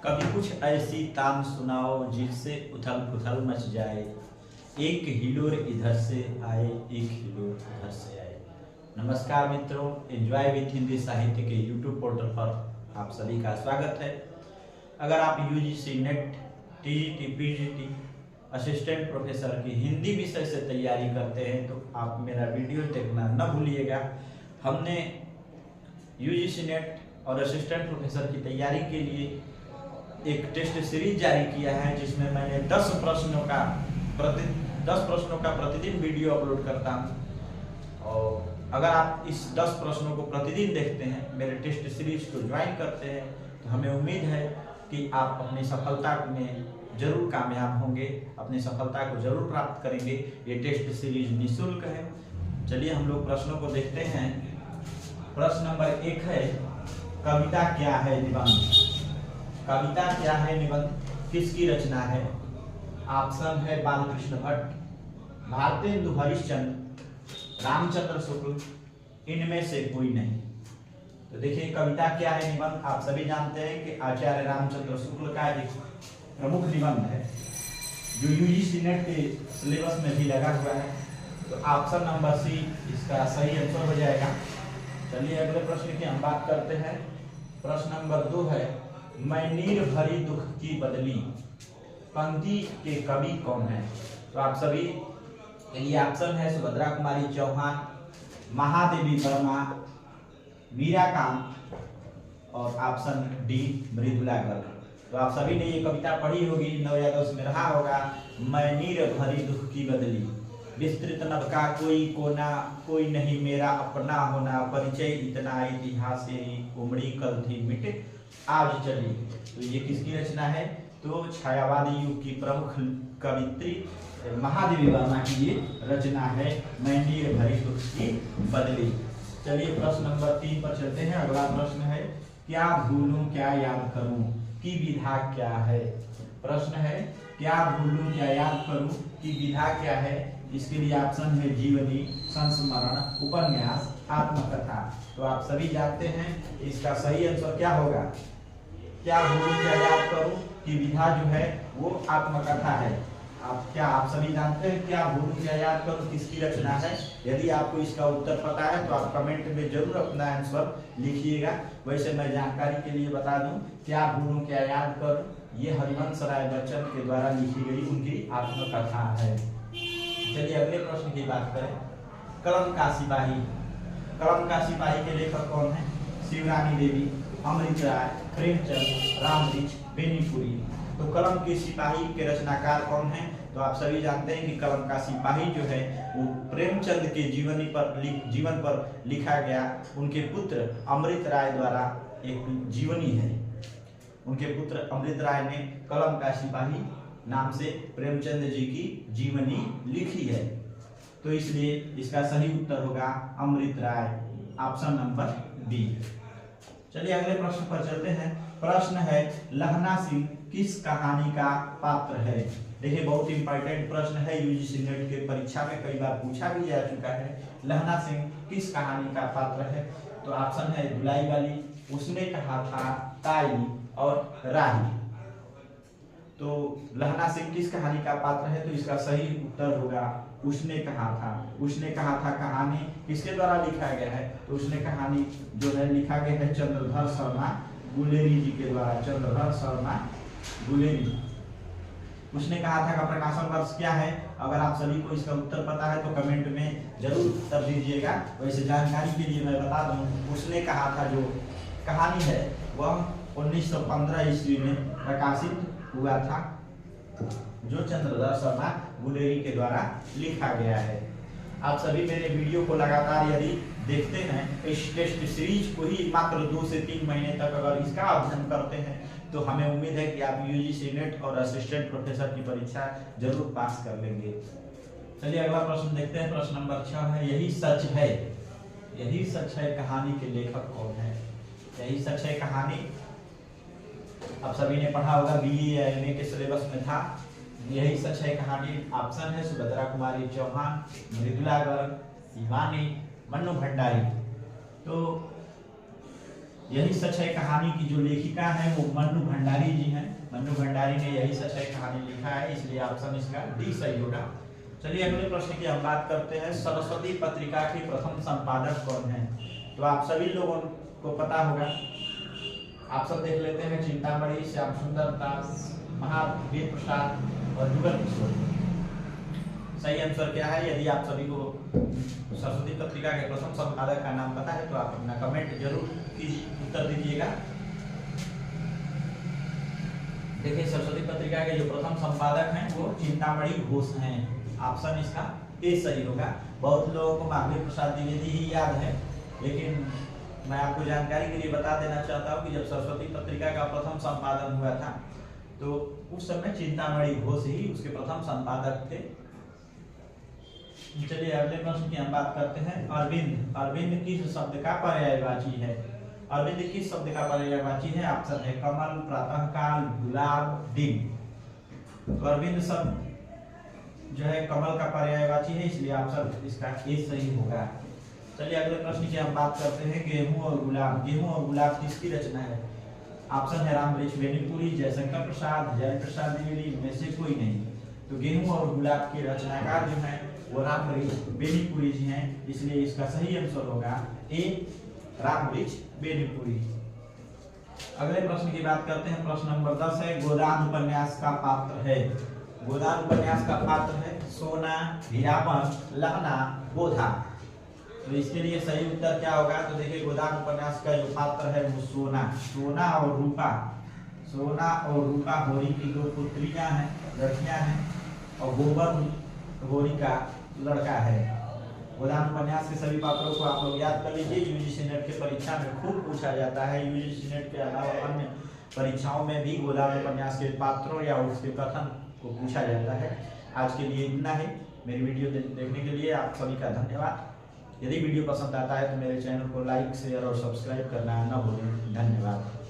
कभी कुछ ऐसी तान सुनाओ जिससे उथल पुथल मच जाए। एक हिलोर इधर से आए, एक हिलोर उधर से आए। नमस्कार मित्रों, एंजॉय विथ हिंदी साहित्य के यूट्यूब पोर्टल पर आप सभी का स्वागत है। अगर आप UGC net, TGT, PGT, assistant professor की हिंदी विषय से तैयारी करते हैं तो आप मेरा वीडियो देखना न भूलिएगा। हमने यूजीसी नेट और असिस्टेंट प्रोफेसर की तैयारी के लिए एक टेस्ट सीरीज जारी किया है, जिसमें मैंने 10 प्रश्नों का प्रतिदिन वीडियो अपलोड करता हूँ। और अगर आप इस 10 प्रश्नों को प्रतिदिन देखते हैं, मेरे टेस्ट सीरीज को ज्वाइन करते हैं, तो हमें उम्मीद है कि आप अपनी सफलता में जरूर कामयाब होंगे, अपनी सफलता को जरूर प्राप्त करेंगे। ये टेस्ट सीरीज निःशुल्क है। चलिए हम लोग प्रश्नों को देखते हैं। प्रश्न नंबर 1 है, कविता क्या है निबंध? कविता क्या है निबंध किसकी रचना है? ऑप्शन है बालकृष्ण भट्ट, भारतेंदु हरिश्चंद्र, रामचंद्र शुक्ल, इनमें से कोई नहीं। तो देखिए, कविता क्या है निबंध आप सभी जानते हैं कि आचार्य रामचंद्र शुक्ल का एक प्रमुख निबंध है, जो यूजीसी नेट के सिलेबस में भी लगा हुआ है। तो ऑप्शन नंबर सी इसका सही आंसर हो जाएगा। चलिए अगले प्रश्न की हम बात करते हैं। प्रश्न नंबर 2 है, मैं नीर भरी दुख की बदली पंक्ति के कवि कौन है? तो आप सभी के लिए ऑप्शन है सुभद्रा कुमारी चौहान, महादेवी वर्मा, मीराकांत और ऑप्शन डी मृदुला गर्ग। तो आप सभी ने ये कविता पढ़ी होगी, नवयादव में रहा होगा, मैं नीर भरी दुख की बदली, विस्तृत नभ का कोई कोना, कोई नहीं मेरा अपना होना, परिचय इतना इतिहास उमड़ी कल थी मिट आज चली। तो ये किसकी रचना है? तो छायावादी युग की प्रमुख कवित्री महादेवी वर्मा की ये रचना है, मैं नीर भरी दुख की बदली। चलिए प्रश्न नंबर 3 पर चलते हैं। अगला प्रश्न है, क्या भूलूं क्या याद करूं की विधा क्या है? प्रश्न है, क्या भूलूं क्या याद करूं की विधा क्या है? इसके लिए ऑप्शन है जीवनी, संस्मरण, उपन्यास, आत्मकथा। तो आप सभी जानते हैं इसका सही आंसर क्या होगा? क्या भूलूं क्या याद करूं की विधा जो है वो आत्मकथा है। आप सभी जानते हैं क्या भूलूं क्या याद करूं किसकी रचना है? यदि आपको इसका उत्तर पता है तो आप कमेंट में जरूर अपना आंसर लिखिएगा। वैसे मैं जानकारी के लिए बता दूं, क्या भूलूं क्या याद करूं ये हरिवंश राय बच्चन के द्वारा लिखी गई उनकी आत्मकथा है। चलिए अगले प्रश्न की बात करें। कलम का सिपाही, कलम का सिपाही के लेखक कौन है? शिवरानी देवी, अमृत राय, प्रेमचंद, रामवृक्ष, बेनीपुरी। तो कलम के सिपाही के रचनाकार कौन है? तो आप सभी जानते हैं कि कलम का सिपाही जो है वो प्रेमचंद के जीवन पर लिखा गया उनके पुत्र अमृत राय द्वारा एक जीवनी है। उनके पुत्र अमृत राय ने कलम का सिपाही नाम से प्रेमचंद जी की जीवनी लिखी है। तो इसलिए इसका सही उत्तर होगा अमृत राय, ऑप्शन नंबर बी। चलिए अगले प्रश्न पर चलते हैं। प्रश्न है, लहना सिंह किस कहानी का पात्र है? देखिए, बहुत इंपॉर्टेंट प्रश्न है, यूजीसी नेट के परीक्षा में कई बार पूछा भी जा चुका है। लहना सिंह किस कहानी का पात्र है? तो ऑप्शन है धुलाई वाली, उसने कहा था, ताई और राही। तो लहना सिंह किस कहानी का पात्र है? तो इसका सही उत्तर होगा उसने कहा था। उसने कहा था कहानी किसके द्वारा लिखा गया है? तो उसने कहानी जो है लिखा गया है चंद्रधर शर्मा गुलेरी जी के द्वारा। चंद्रधर शर्मा गुलेरी। उसने कहा था का प्रकाशन वर्ष क्या है? अगर आप सभी को इसका उत्तर पता है तो कमेंट में जरूर उत्तर दीजिएगा। वैसे जानकारी के लिए मैं बता दूं, उसने कहा था जो कहानी है वह 1915 ईस्वी में प्रकाशित हुआ था, जो चंद्रधर शर्मा गुलेरी के द्वारा लिखा गया है। आप सभी मेरे वीडियो को लगातार यदि देखते हैं, इस टेस्ट सीरीज को ही मात्र 2 से 3 महीने तक अगर इसका अध्ययन करते हैं तो हमें उम्मीद है कि आप यूजीसी नेट और असिस्टेंट प्रोफेसर की परीक्षा जरूर पास कर लेंगे। चलिए अगला प्रश्न देखते हैं। प्रश्न नंबर 6 है, यही सच है, यही सच है कहानी के लेखक कौन है? यही सच है कहानी आप सभी ने पढ़ा होगा, बीए या एमए के सिलेबस में था। यही सच है कहानी ऑप्शन है सुभद्रा कुमारी चौहान, मृदुला गर्ग, शिवानी, मन्नू भंडारी। तो यही सच है कहानी की जो लेखिका है वो मन्नू भंडारी जी हैं। मन्नू भंडारी ने यही सच है कहानी लिखा है, इसलिए ऑप्शन इसका डी सही होगा। चलिए अगले प्रश्न की हम बात करते हैं। सरस्वती पत्रिका के प्रथम संपादक कौन है? तो आप सभी लोगों को पता होगा, आप सब देख लेते हैं। चिंतामणि, श्याम सुंदर दास, महावीर प्रसाद और जुगल किशोर। सही आंसर क्या है? यदि आप सभी को सरस्वती पत्रिका के प्रथम संपादक का नाम पता है तो आप अपना कमेंट जरूर उत्तर दीजिएगा। देखिए सरस्वती पत्रिका के जो प्रथम संपादक हैं वो चिंतामणि घोष हैं। ऑप्शन इसका ए सही होगा। बहुत लोगों को महावीर प्रसाद द्विवेदी ही याद है, लेकिन मैं आपको जानकारी के लिए बता देना चाहता हूँ कि जब सरस्वती पत्रिका का प्रथम संपादन हुआ था तो उस समय चिंतामणि घोष ही उसके प्रथम संपादक थे। चलिए अगले प्रश्न की हम बात करते हैं। अरविंद, अरविंद किस शब्द का पर्यायवाची है? अरविंद किस शब्द का पर्यायवाची है? ऑप्शन है कमल, प्रातःकाल, गुलाब, दिन। तो अरविंद शब्द जो है कमल का पर्यायवाची है, इसलिए ऑप्शन इसका ए सही होगा। चलिए अगले प्रश्न की हम बात करते हैं। गेहूं और गुलाब, गेहूं और गुलाब किसकी रचना है? ऑप्शन है रामवृक्ष बेनीपुरी, जयशंकर प्रसाद, जय प्रसाद द्विवेदी, इनमें से कोई नहीं। तो गेहूं और गुलाब के रचनाकार जो है वो रामवृक्ष बेनीपुरी जी हैं, इसलिए इसका सही आंसर होगा ए रामवृक्ष बेनीपुरी। अगले प्रश्न की बात करते हैं। प्रश्न नंबर 10 है। गोदान उपन्यास का पात्र है। गोदान उपन्यास का पात्र है सोना, हीरापन, लहना, बोधा। तो इसके लिए सही उत्तर क्या होगा? तो देखिए गोदान उपन्यास का जो पात्र है वो सोना, सोना और रूपा, सोना और रूपा होरी की दो पुत्रियां हैं, लड़कियां हैं, और गोबर होरी का लड़का है। गोदान उपन्यास के सभी पात्रों को आप लोग याद कर लीजिए। यूजीसी नेट के परीक्षा में खूब पूछा जाता है। यूजीसी नेट के अलावा अन्य परीक्षाओं में भी गोदान उपन्यास के पात्रों या उसके कथन को पूछा जाता है। आज के लिए इतना ही। मेरी वीडियो देखने के लिए आप सभी का धन्यवाद। यदि वीडियो पसंद आता है तो मेरे चैनल को लाइक, शेयर और सब्सक्राइब करना न भूलें। धन्यवाद।